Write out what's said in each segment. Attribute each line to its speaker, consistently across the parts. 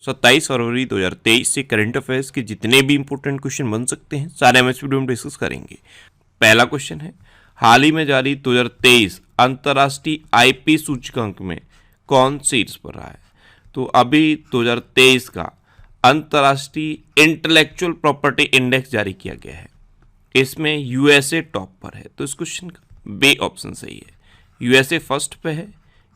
Speaker 1: 27 फरवरी 2023 से current affairs के जितने भी इंपॉर्टेंट क्वेश्चन बन सकते हैं सारे हम इस वीडियो में डिस्कस करेंगे। पहला क्वेश्चन है, हाल ही में जारी 2023 अंतर्राष्ट्रीय आईपी सूचकांक में कौन शीर्ष पर रहा है? तो अभी 2023 का अंतर्राष्ट्रीय इंटेलेक्चुअल प्रॉपर्टी इंडेक्स जारी किया गया है, इसमें यूएसए टॉप पर है। तो इस क्वेश्चन का बी ऑप्शन सही है। यूएसए फर्स्ट पे है,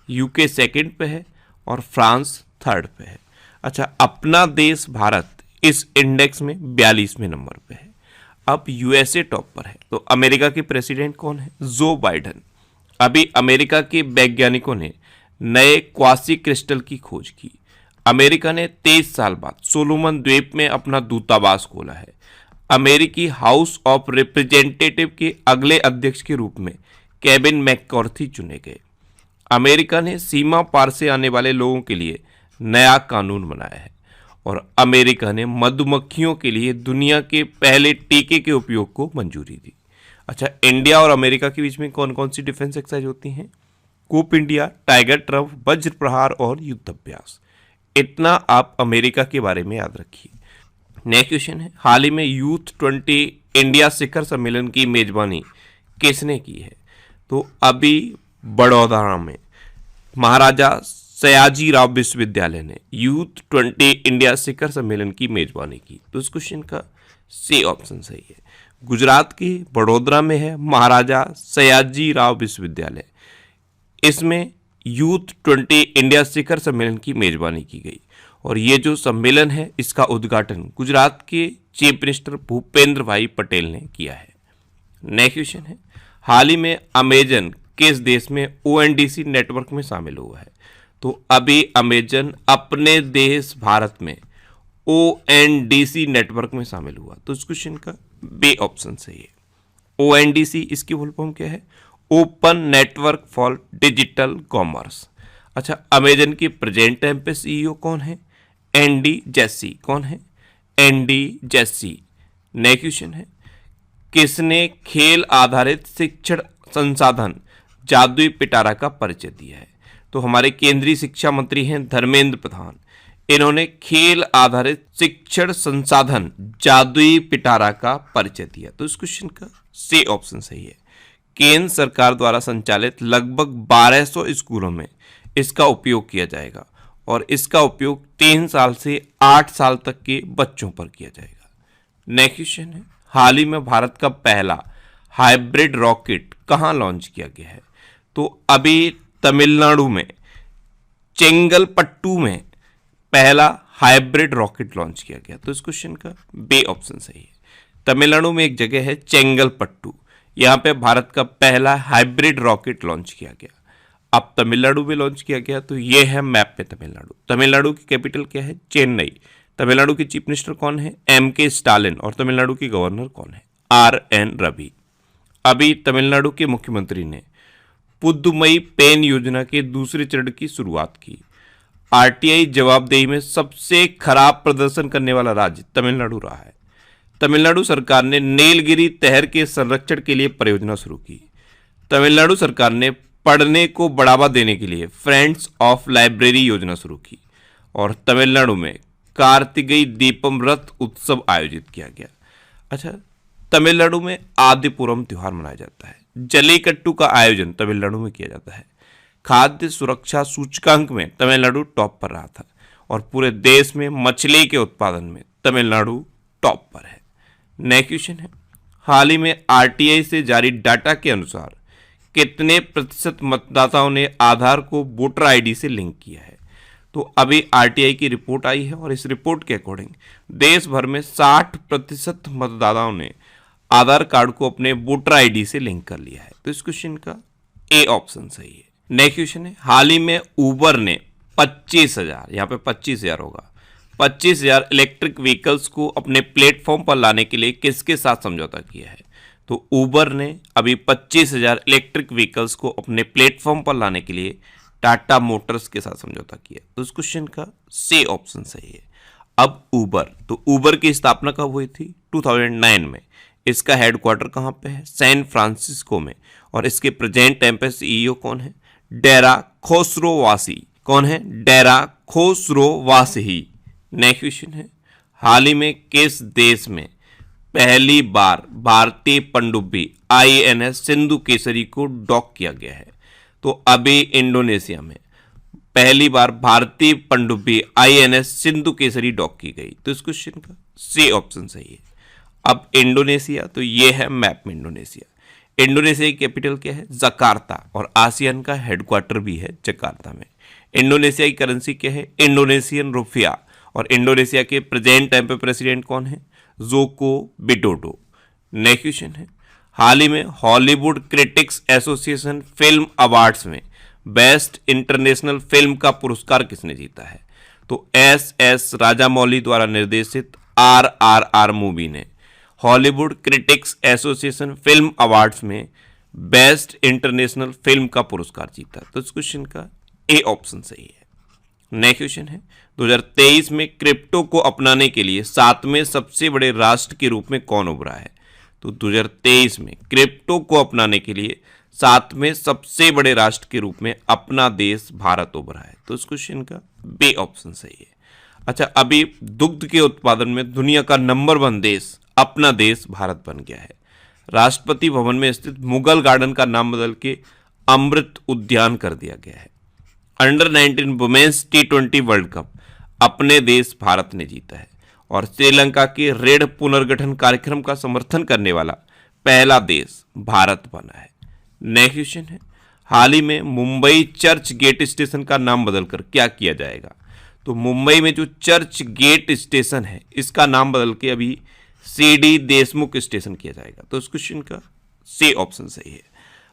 Speaker 1: यूके सेकंड पे है और फ्रांस थर्ड पे है। अच्छा, अपना देश भारत इस इंडेक्स में 42वें नंबर पे है। अब यूएसए टॉप पर है तो अमेरिका के प्रेसिडेंट कौन है? जो बाइडन। अभी अमेरिका के वैज्ञानिकों ने नए क्वासी क्रिस्टल की खोज की। अमेरिका ने 23 साल बाद सोलोमन द्वीप में अपना दूतावास खोला है। अमेरिकी हाउस ऑफ रिप्रेजेंटेटिव के अगले अध्यक्ष के रूप में केविन मैककार्थी चुने गए। अमेरिका ने सीमा पार से आने वाले लोगों के लिए नया कानून बनाया है और अमेरिका ने मधुमक्खियों के लिए दुनिया के पहले टीके के उपयोग को मंजूरी दी। अच्छा, इंडिया और अमेरिका के बीच में कौन कौन सी डिफेंस एक्सरसाइज होती हैं? कूप इंडिया, टाइगर ट्रम्प, वज्र प्रहार और युद्ध अभ्यास। इतना आप अमेरिका के बारे में याद रखिए। नेक्स्ट क्वेश्चन है, हाल ही में यूथ 20 इंडिया शिखर सम्मेलन की मेजबानी किसने की है? तो अभी बड़ौदा में महाराजा सयाजीराव विश्वविद्यालय ने यूथ 20 इंडिया शिखर सम्मेलन की मेजबानी की। तो इस क्वेश्चन का सी ऑप्शन सही है। गुजरात के बड़ोदरा में है महाराजा सयाजीराव विश्वविद्यालय, इसमें यूथ 20 इंडिया शिखर सम्मेलन की मेजबानी की गई और ये जो सम्मेलन है इसका उद्घाटन गुजरात के चीफ मिनिस्टर भूपेंद्र भाई पटेल ने किया है। नेक्स्ट क्वेश्चन है, हाल ही में अमेजन किस देश में ओएनडीसी नेटवर्क में शामिल हुआ है? तो अभी अमेजन अपने देश भारत में ओएनडीसी नेटवर्क में शामिल हुआ। तो इस क्वेश्चन का बी ऑप्शन सही है। ओएनडीसी इसकी फुल फॉर्म क्या है? Open network for digital commerce. अच्छा, अमेजन के प्रेजेंट टाइम पे सीईओ कौन है? Andy Jassy. कौन है? Andy Jassy. नेक्स्ट क्वेश्चन है, किसने खेल आधारित शिक्षण संसाधन जादुई पिटारा का परिचय दिया है? तो हमारे केंद्रीय शिक्षा मंत्री हैं धर्मेंद्र प्रधान। इन्होंने खेल आधारित शिक्षण संसाधन जादुई पिटारा का परिचय दिया। तो इस क्वेश्चन का सी ऑप्शन सही है। केंद्र सरकार द्वारा संचालित लगभग 1200 स्कूलों में इसका उपयोग किया जाएगा और इसका उपयोग 3 साल से 8 साल तक के बच्चों पर किया जाएगा। नेक्स्ट क्वेश्चन है, हाल ही में भारत का पहला हाइब्रिड रॉकेट कहाँ लॉन्च किया गया है? तो अभी तमिलनाडु में चेंगलपट्टू में पहला हाइब्रिड रॉकेट लॉन्च किया गया। तो इस क्वेश्चन का बी ऑप्शन सही है। तमिलनाडु में एक जगह है चेंगलपट्टू, यहाँ पे भारत का पहला हाइब्रिड रॉकेट लॉन्च किया गया। अब तमिलनाडु में लॉन्च किया गया तो ये है मैप पे तमिलनाडु। तमिलनाडु की कैपिटल क्या है? चेन्नई। तमिलनाडु के चीफ मिनिस्टर कौन है? एम.के. स्टालिन। और तमिलनाडु के गवर्नर कौन है? आर.एन. रवि। अभी तमिलनाडु के मुख्यमंत्री ने पुद्दुमई पेन योजना के दूसरे चरण की शुरुआत की। आरटीआई जवाबदेही में सबसे खराब प्रदर्शन करने वाला राज्य तमिलनाडु रहा है। तमिलनाडु सरकार ने नीलगिरी तहर के संरक्षण के लिए परियोजना शुरू की। तमिलनाडु सरकार ने पढ़ने को बढ़ावा देने के लिए फ्रेंड्स ऑफ लाइब्रेरी योजना शुरू की और तमिलनाडु में कार्तिकेय दीपम रथ उत्सव आयोजित किया गया। अच्छा, तमिलनाडु में आदिपुरम त्योहार मनाया जाता है। जल्लीकट्टू का आयोजन तमिलनाडु में किया जाता है। खाद्य सुरक्षा सूचकांक में तमिलनाडु टॉप पर रहा था और पूरे देश में मछली के उत्पादन में तमिलनाडु टॉप पर है। नेक्स्ट क्वेश्चन है, हाल ही में आरटीआई से जारी डाटा के अनुसार कितने प्रतिशत मतदाताओं ने आधार को वोटर आईडी से लिंक किया है? तो अभी आरटीआई की रिपोर्ट आई है और इस रिपोर्ट के अकॉर्डिंग देश भर में 60% मतदाताओं ने आधार कार्ड को अपने वोटर आईडी से लिंक कर लिया है। तो इस क्वेश्चन का ए ऑप्शन सही है। नेक्स्ट क्वेश्चन है, हाल ही में उबर ने 25,000, यहाँ पे 25,000 होगा, 25,000 इलेक्ट्रिक व्हीकल्स को अपने प्लेटफॉर्म पर लाने के लिए किसके साथ समझौता किया है? तो उबर ने अभी 25,000 इलेक्ट्रिक व्हीकल्स को अपने प्लेटफॉर्म पर लाने के लिए टाटा मोटर्स के साथ समझौता किया। तो इस क्वेश्चन का सी ऑप्शन सही है। अब उबर, तो उबर की स्थापना कब हुई थी? 2009 में। इसका हेडक्वार्टर कहाँ पे है? सैन फ्रांसिस्को में। और इसके प्रेजेंट टाइम पे सीईओ कौन है? डेरा खोसरोवासी। कौन है? डेरा खोसरोवासी। नेक्स्ट क्वेश्चन है, हाल ही में किस देश में पहली बार भारतीय पनडुब्बी INS सिंधु केसरी को डॉक किया गया है? तो अभी इंडोनेशिया में पहली बार भारतीय पनडुब्बी INS सिंधु केसरी डॉक की गई। तो इस क्वेश्चन का सी ऑप्शन सही है। अब इंडोनेशिया, तो ये है मैप में इंडोनेशिया। इंडोनेशिया की कैपिटल क्या है? जकार्ता, और आसियान का हेडक्वार्टर भी है जकार्ता में। इंडोनेशिया की करेंसी क्या है? इंडोनेशियन रुपया, और इंडोनेशिया के प्रेजेंट टाइम पे प्रेसिडेंट कौन है? Joko Widodo. नेक्स्ट क्वेश्चन है, हाल ही में Hollywood critics association film awards में बेस्ट इंटरनेशनल फिल्म का पुरस्कार किसने जीता है? तो SS राजामौली द्वारा निर्देशित RRR मूवी ने Hollywood critics association film awards में बेस्ट इंटरनेशनल फिल्म का पुरस्कार जीता। तो इस क्वेश्चन का ए ऑप्शन सही है। नेक्स्ट क्वेश्चन है, 2023 में क्रिप्टो को अपनाने के लिए 7वें सबसे बड़े राष्ट्र के रूप में कौन उभरा है? तो 2023 में क्रिप्टो को अपनाने के लिए 7वें सबसे बड़े राष्ट्र के रूप में अपना देश भारत उभरा है। तो इस क्वेश्चन का बी ऑप्शन सही है। अच्छा, अभी दुग्ध के उत्पादन में दुनिया का नंबर 1 देश अपना देश भारत बन गया है। राष्ट्रपति भवन में स्थित मुगल गार्डन का नाम बदल के अमृत उद्यान कर दिया गया है। Under 19 women's T20 world cup अपने देश भारत ने जीता है, और श्रीलंका के ऋण पुनर्गठन कार्यक्रम का समर्थन करने वाला पहला देश भारत बना है। नेक्स्ट क्वेश्चन है, हाल ही में मुंबई चर्च गेट स्टेशन का नाम बदलकर क्या किया जाएगा? तो मुंबई में जो चर्च गेट स्टेशन है इसका नाम बदल के अभी CD देशमुख स्टेशन किया जाएगा। तो इस क्वेश्चन का सी ऑप्शन सही है।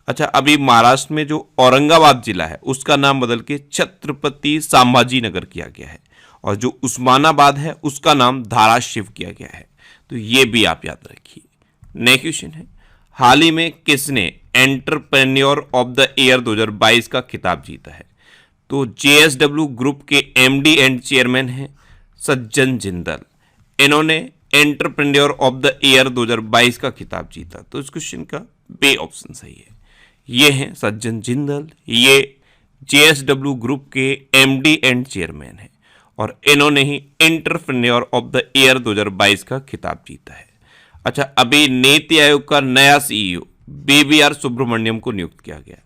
Speaker 1: अच्छा, अभी महाराष्ट्र में जो औरंगाबाद जिला है उसका नाम बदल के छत्रपति संभाजी नगर किया गया है, और जो उस्मानाबाद है उसका नाम धाराशिव किया गया है। तो ये भी आप याद रखिए। नेक्स्ट क्वेश्चन है, हाल ही में किसने एंटरप्रेन्योर ऑफ द ईयर 2022 का खिताब जीता है? तो JSW ग्रुप के MD एंड चेयरमैन हैं सज्जन जिंदल। इन्होंने एंटरप्रेन्योर ऑफ द ईयर 2022 का खिताब जीता। तो इस क्वेश्चन का बी ऑप्शन सही है। ये हैं सज्जन जिंदल, ये JSW ग्रुप के MD एंड चेयरमैन हैं, और इन्होंने ही एंटरप्रेन्योर ऑफ द ईयर 2022 का खिताब जीता है। अच्छा, अभी नीति आयोग का नया CEO BVR सुब्रमण्यम को नियुक्त किया गया।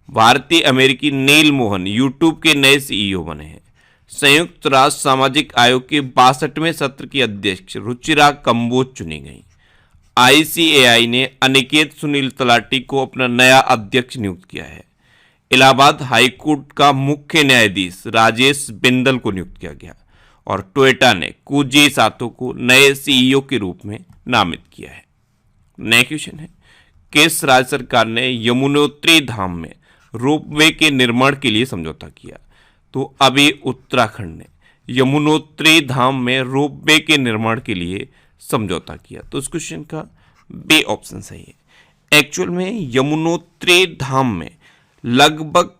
Speaker 1: भारतीय अमेरिकी नील मोहन यूट्यूब के नए CEO बने हैं। संयुक्त राष्ट्र सामाजिक आयोग के 62वें सत्र की अध्यक्ष रुचिरा कंबोज चुनी गई। ICAI ने अनिकेत सुनील तलाटी को अपना नया अध्यक्ष नियुक्त किया है। इलाहाबाद हाईकोर्ट का मुख्य न्यायाधीश राजेश बिंदल को नियुक्त किया गया, और टोयोटा ने कुजी सातो को नए CEO के रूप में नामित किया है। नेक्स्ट क्वेश्चन है, किस राज्य सरकार ने यमुनोत्री धाम में रोपवे के निर्माण के लिए समझौता किया? तो अभी उत्तराखंड ने यमुनोत्री धाम में रोपवे के निर्माण के लिए समझौता किया। तो इस क्वेश्चन का बी ऑप्शन सही है। एक्चुअल में यमुनोत्री धाम में लगभग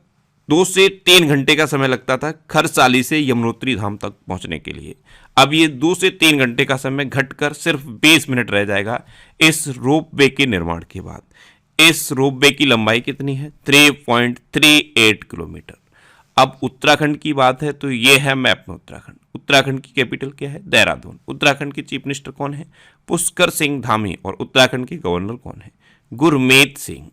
Speaker 1: 2 से 3 घंटे का समय लगता था खरसाली से यमुनोत्री धाम तक पहुंचने के लिए। अब ये 2 से 3 घंटे का समय घटकर सिर्फ 20 मिनट रह जाएगा इस रोपवे के निर्माण के बाद। इस रोपवे की लंबाई कितनी है? 3.38 किलोमीटर। अब उत्तराखंड की बात है तो ये है मैप में उत्तराखंड। उत्तराखंड की कैपिटल क्या है? देहरादून। उत्तराखंड के चीफ मिनिस्टर कौन है? पुष्कर सिंह धामी। और उत्तराखंड के गवर्नर कौन है? गुरमीत सिंह।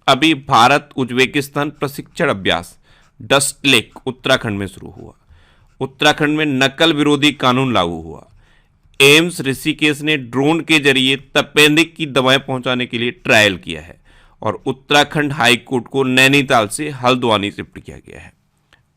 Speaker 1: अभी भारत उज्बेकिस्तान प्रशिक्षण अभ्यास डस्ट लेक उत्तराखंड में शुरू हुआ। उत्तराखंड में नकल विरोधी कानून लागू हुआ। एम्स ऋषिकेश ने ड्रोन के जरिए तपेदिक की दवाएं पहुंचाने के लिए ट्रायल किया है, और उत्तराखंड हाईकोर्ट को नैनीताल से हल्द्वानी शिफ्ट किया गया है।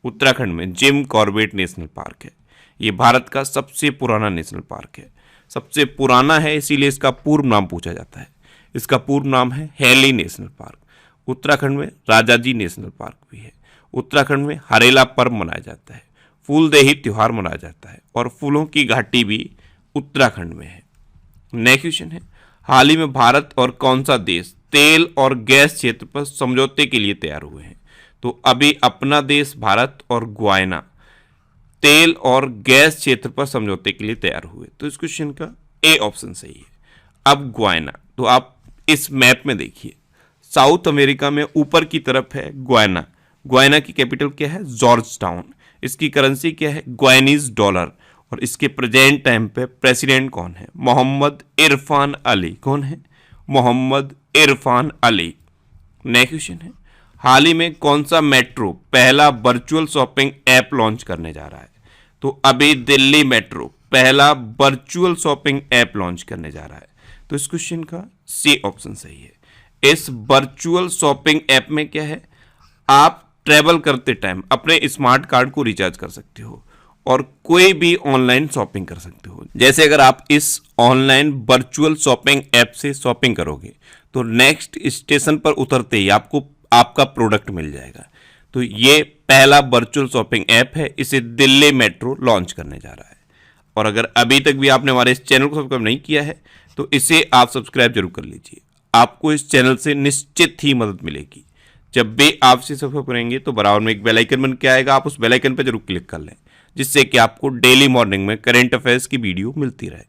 Speaker 1: उत्तराखंड में जिम कॉर्बेट नेशनल पार्क है। ये भारत का सबसे पुराना नेशनल पार्क है। सबसे पुराना है इसीलिए इसका पूर्व नाम पूछा जाता है। इसका पूर्व नाम है हैली नेशनल पार्क। उत्तराखंड में राजाजी नेशनल पार्क भी है। उत्तराखंड में हरेला पर्व मनाया जाता है, फूलदेही त्योहार मनाया जाता है, और फूलों की घाटी भी उत्तराखंड में है। नेक्स्ट क्वेश्चन है, हाल ही में भारत और कौन सा देश तेल और गैस क्षेत्र पर समझौते के लिए तैयार हुए हैं? तो अभी अपना देश भारत और गुयाना तेल और गैस क्षेत्र पर समझौते के लिए तैयार हुए। तो इस क्वेश्चन का ए ऑप्शन सही है। अब गुयाना, तो आप इस मैप में देखिए, साउथ अमेरिका में ऊपर की तरफ है गुयाना। गुयाना की कैपिटल क्या है? George town. इसकी करेंसी क्या है? गुयानीज डॉलर। और इसके प्रेजेंट टाइम पे प्रेसिडेंट कौन है? मोहम्मद इरफान अली। कौन है? मोहम्मद इरफान अली। नेक्स्ट क्वेश्चन है, हाल ही में कौन सा मेट्रो पहला वर्चुअल शॉपिंग ऐप लॉन्च करने जा रहा है? तो अभी दिल्ली मेट्रो पहला वर्चुअल शॉपिंग ऐप लॉन्च करने जा रहा है। तो इस क्वेश्चन का सी ऑप्शन सही है। इस वर्चुअल शॉपिंग ऐप में क्या है, आप ट्रेवल करते टाइम अपने स्मार्ट कार्ड को रिचार्ज कर सकते हो और कोई भी ऑनलाइन शॉपिंग कर सकते हो। जैसे अगर आप इस ऑनलाइन वर्चुअल शॉपिंग ऐप से शॉपिंग करोगे तो नेक्स्ट स्टेशन पर उतरते ही आपको आपका प्रोडक्ट मिल जाएगा। तो ये पहला वर्चुअल शॉपिंग ऐप है, इसे दिल्ली मेट्रो लॉन्च करने जा रहा है। और अगर अभी तक भी आपने हमारे इस चैनल को सब्सक्राइब नहीं किया है तो इसे आप सब्सक्राइब जरूर कर लीजिए। आपको इस चैनल से निश्चित ही मदद मिलेगी। जब भी आप इसे सब्सक्राइब करेंगे तो बराबर में एक बेल आइकन बन के आएगा, आप उस बेल आइकन पर जरूर क्लिक कर लें, जिससे कि आपको डेली मॉर्निंग में करंट अफेयर्स की वीडियो मिलती रहे।